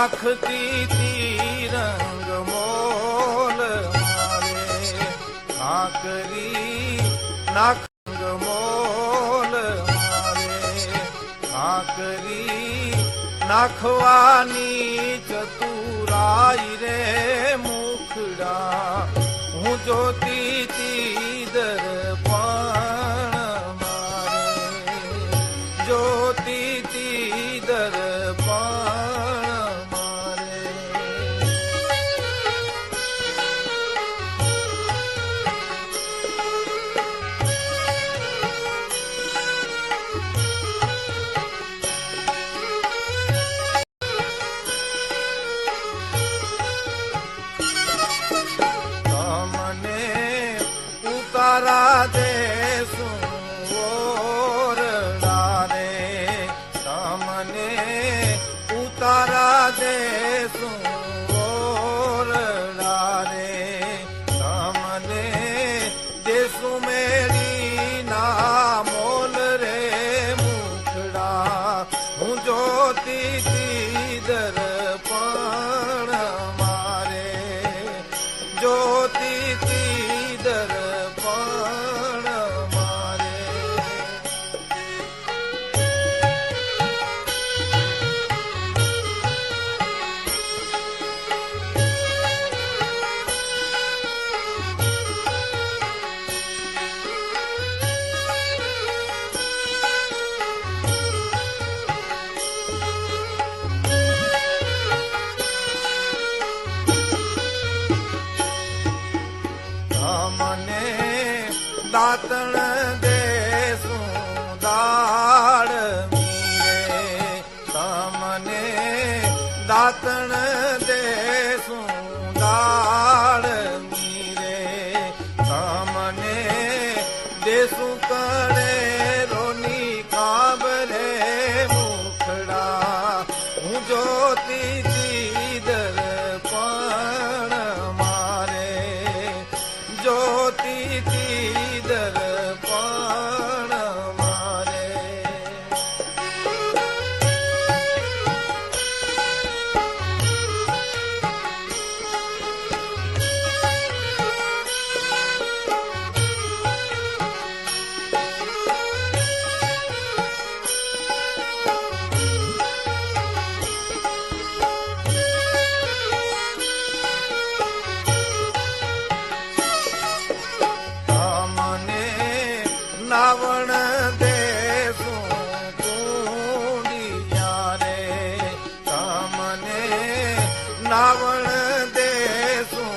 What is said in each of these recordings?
નાખતી તિરંગ mall મારે ખાકરી નાખ mall મારે ખાકરી નાખવાની ચતુરાઈ રે મુખડા હું જોતી તી દર્પણ મારે જોતી તી દર્પણ મારે તારા દેશું ઓરડા રે તમને ઉતારા દેશું ઓરડા રે તમને દેશું મેરી ના મોલ રે મુખડા હું જોતી તી દર્પણ મારે જોતી તી દર્પણ મારે મને દાતણ દેશું દાળ મીરે તમને દાતણ દેશું દાળ મીરે તમને દેશું કરે રોની કાબરે મુખડા હું જોતી તી દર્પણ મારે જોતી તી દર્પણ મારે નાવણ દેશું કુંડિયા રે તમને નાવણ દેશું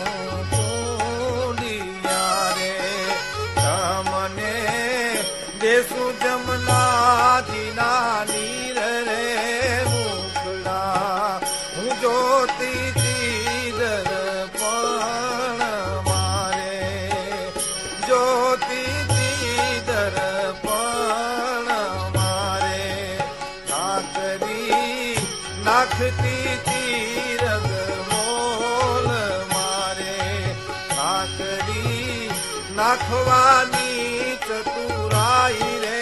કુંડિયા રે તમને દેશું જમનાજીના નીર રે મુખડા હું જોતી તી દર્પણ મારે જોતી દર્પણ મારે ખાકરી નાખતી તિરંગ મોલ મારે ખાકરી નાખવાની ચતુરાઈ રે